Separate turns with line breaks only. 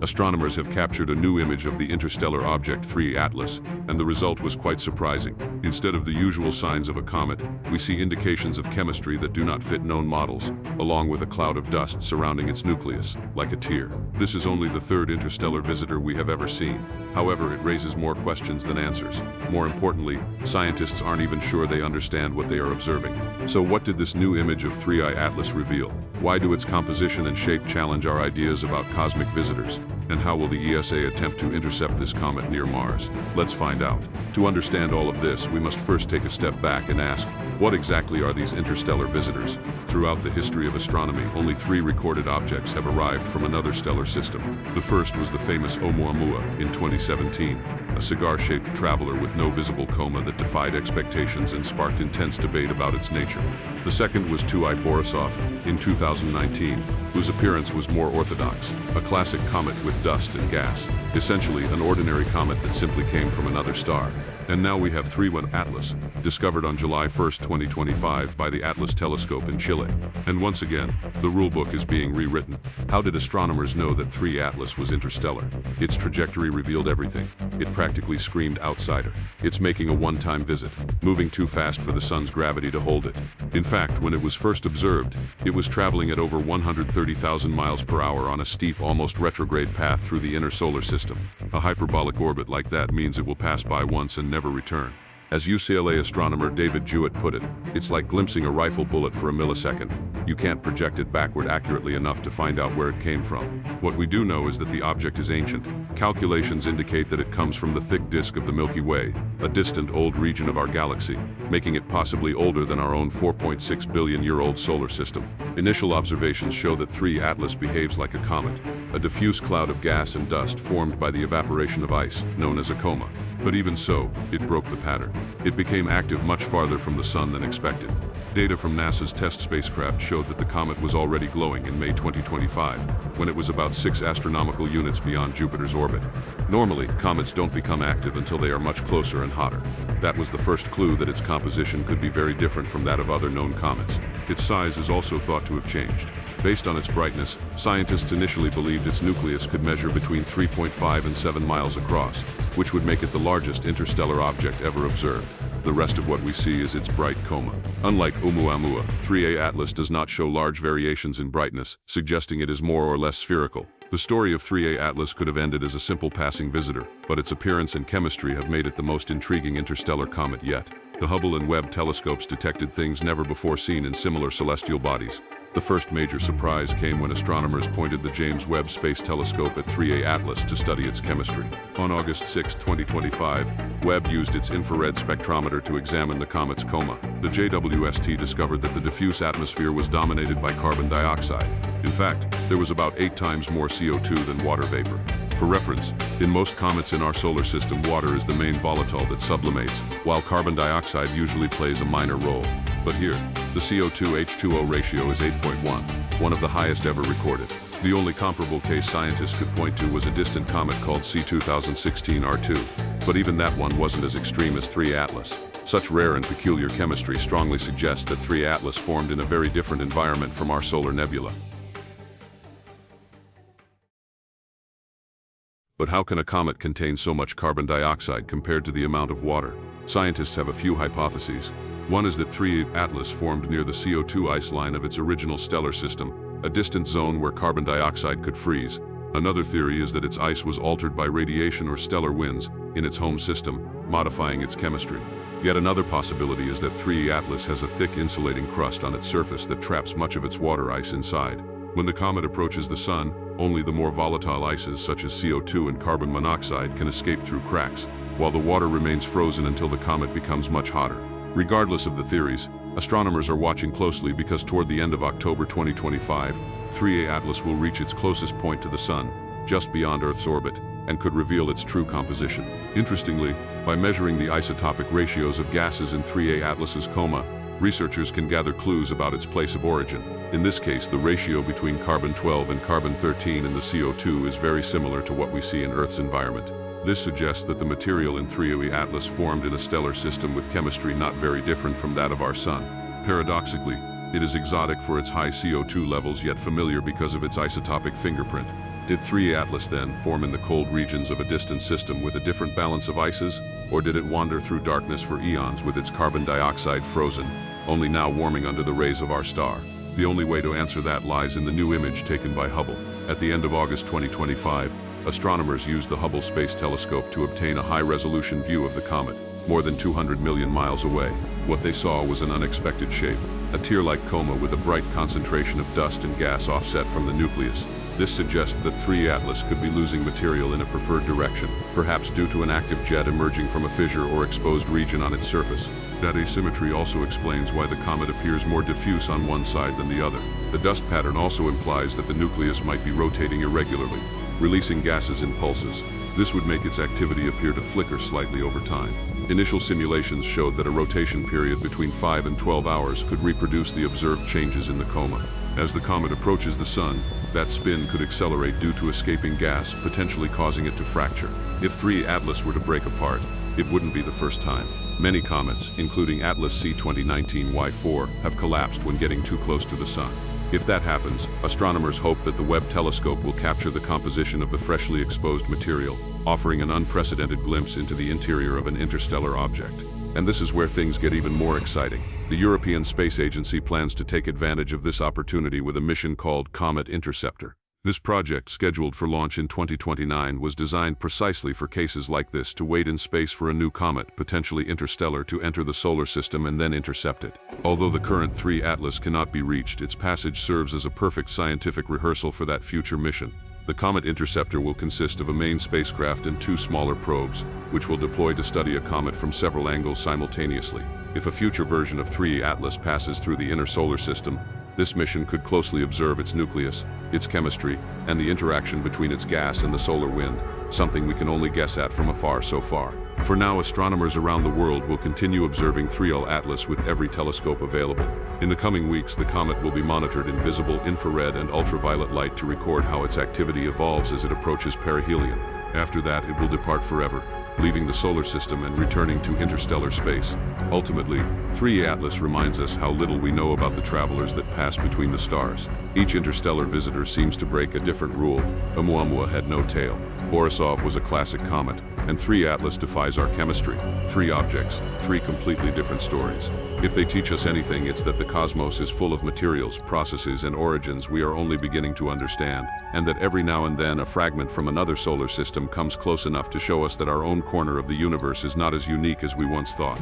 astronomers have captured a new image of the interstellar object 3A Atlas, and the result was quite surprising. Instead of the usual signs of a comet, we see indications of chemistry that do not fit known models, along with a cloud of dust surrounding its nucleus, like a tear. This is only the third interstellar visitor we have ever seen. However, it raises more questions than answers. More importantly, scientists aren't even sure they understand what they are observing. So what did this new image of 3I Atlas reveal? Why do its composition and shape challenge our ideas about cosmic visitors? And how will the ESA attempt to intercept this comet near Mars? Let's find out. To understand all of this, we must first take a step back and ask, what exactly are these interstellar visitors? Throughout the history of astronomy, only 3 recorded objects have arrived from another stellar system. The first was the famous Oumuamua in 2017, a cigar-shaped traveler with no visible coma that defied expectations and sparked intense debate about its nature. The second was 2I Borisov in 2019, whose appearance was more orthodox, a classic comet with dust and gas, essentially an ordinary comet that simply came from another star. And now we have 3I Atlas, discovered on July 1, 2025 by the Atlas Telescope in Chile. And once again, the rulebook is being rewritten. How did astronomers know that 3 Atlas was interstellar? Its trajectory revealed everything. It practically screamed outsider. It's making a one-time visit, moving too fast for the sun's gravity to hold it. In fact, when it was first observed, it was traveling at over 130,000 miles per hour on a steep, almost retrograde path through the inner solar system. A hyperbolic orbit like that means it will pass by once and never return. As UCLA astronomer David Jewett put it, it's like glimpsing a rifle bullet for a millisecond. You can't project it backward accurately enough to find out where it came from. What we do know is that the object is ancient. Calculations indicate that it comes from the thick disk of the Milky Way, a distant old region of our galaxy, making it possibly older than our own 4.6 billion-year-old solar system. Initial observations show that 3 Atlas behaves like a comet, a diffuse cloud of gas and dust formed by the evaporation of ice, known as a coma. But even so, it broke the pattern. It became active much farther from the sun than expected. Data from NASA's test spacecraft showed that the comet was already glowing in May 2025, when it was about 6 astronomical units beyond Jupiter's orbit. Normally, comets don't become active until they are much closer and hotter. That was the first clue that its composition could be very different from that of other known comets. Its size is also thought to have changed. Based on its brightness, scientists initially believed its nucleus could measure between 3.5 and 7 miles across, which would make it the largest interstellar object ever observed. The rest of what we see is its bright coma. Unlike Oumuamua, 3A Atlas does not show large variations in brightness, suggesting it is more or less spherical. The story of 3A Atlas could have ended as a simple passing visitor, but its appearance and chemistry have made it the most intriguing interstellar comet yet. The Hubble and Webb telescopes detected things never before seen in similar celestial bodies. The first major surprise came when astronomers pointed the James Webb Space Telescope at 3A Atlas to study its chemistry. On August 6, 2025, Webb used its infrared spectrometer to examine the comet's coma. The JWST discovered that the diffuse atmosphere was dominated by carbon dioxide. In fact, there was about 8 times more CO2 than water vapor. For reference, in most comets in our solar system, water is the main volatile that sublimates, while carbon dioxide usually plays a minor role. But here, the CO2-H2O ratio is 8.1, one of the highest ever recorded. The only comparable case scientists could point to was a distant comet called C2016 R2, but even that one wasn't as extreme as 3 Atlas. Such rare and peculiar chemistry strongly suggests that 3 Atlas formed in a very different environment from our solar nebula. But how can a comet contain so much carbon dioxide compared to the amount of water? Scientists have a few hypotheses. One is that 3 Atlas formed near the CO2 ice line of its original stellar system, a distant zone where carbon dioxide could freeze. Another theory is that its ice was altered by radiation or stellar winds in its home system, modifying its chemistry. Yet another possibility is that 3 Atlas has a thick insulating crust on its surface that traps much of its water ice inside. When the comet approaches the sun, only the more volatile ices such as CO2 and carbon monoxide can escape through cracks, while the water remains frozen until the comet becomes much hotter. Regardless of the theories, astronomers are watching closely because toward the end of October 2025, 3A Atlas will reach its closest point to the sun, just beyond Earth's orbit, and could reveal its true composition. Interestingly, by measuring the isotopic ratios of gases in 3A Atlas's coma, researchers can gather clues about its place of origin. In this case, the ratio between carbon-12 and carbon-13 in the CO2 is very similar to what we see in Earth's environment. This suggests that the material in 3A Atlas formed in a stellar system with chemistry not very different from that of our Sun. Paradoxically, it is exotic for its high CO2 levels yet familiar because of its isotopic fingerprint. Did 3 Atlas then form in the cold regions of a distant system with a different balance of ices? Or did it wander through darkness for eons with its carbon dioxide frozen, only now warming under the rays of our star? The only way to answer that lies in the new image taken by Hubble. At the end of August 2025, astronomers used the Hubble Space Telescope to obtain a high-resolution view of the comet, more than 200 million miles away. What they saw was an unexpected shape, a tear-like coma with a bright concentration of dust and gas offset from the nucleus. This suggests that 3 Atlas could be losing material in a preferred direction, perhaps due to an active jet emerging from a fissure or exposed region on its surface. That asymmetry also explains why the comet appears more diffuse on one side than the other. The dust pattern also implies that the nucleus might be rotating irregularly, releasing gases in pulses. This would make its activity appear to flicker slightly over time. Initial simulations showed that a rotation period between 5 and 12 hours could reproduce the observed changes in the coma. As the comet approaches the sun, that spin could accelerate due to escaping gas, potentially causing it to fracture. If 3 Atlas were to break apart, it wouldn't be the first time. Many comets, including Atlas C 2019 Y4, have collapsed when getting too close to the sun. If that happens, astronomers hope that the Webb telescope will capture the composition of the freshly exposed material, offering an unprecedented glimpse into the interior of an interstellar object. And this is where things get even more exciting. The European Space Agency plans to take advantage of this opportunity with a mission called Comet Interceptor. This project, scheduled for launch in 2029, was designed precisely for cases like this, to wait in space for a new comet, potentially interstellar, to enter the solar system and then intercept it. Although the current 3 Atlas cannot be reached, its passage serves as a perfect scientific rehearsal for that future mission. The Comet Interceptor will consist of a main spacecraft and 2 smaller probes, which will deploy to study a comet from several angles simultaneously. If a future version of 3 Atlas passes through the inner solar system, this mission could closely observe its nucleus, its chemistry, and the interaction between its gas and the solar wind, something we can only guess at from afar so far. For now, astronomers around the world will continue observing 3 Atlas with every telescope available. In the coming weeks, the comet will be monitored in visible infrared and ultraviolet light to record how its activity evolves as it approaches perihelion. After that, it will depart forever, leaving the solar system and returning to interstellar space. Ultimately, 3 Atlas reminds us how little we know about the travelers that pass between the stars. Each interstellar visitor seems to break a different rule. Oumuamua had no tail. Borisov was a classic comet, and 3 Atlas defies our chemistry. 3 objects, 3 completely different stories. If they teach us anything, it's that the cosmos is full of materials, processes, and origins we are only beginning to understand, and that every now and then a fragment from another solar system comes close enough to show us that our own corner of the universe is not as unique as we once thought.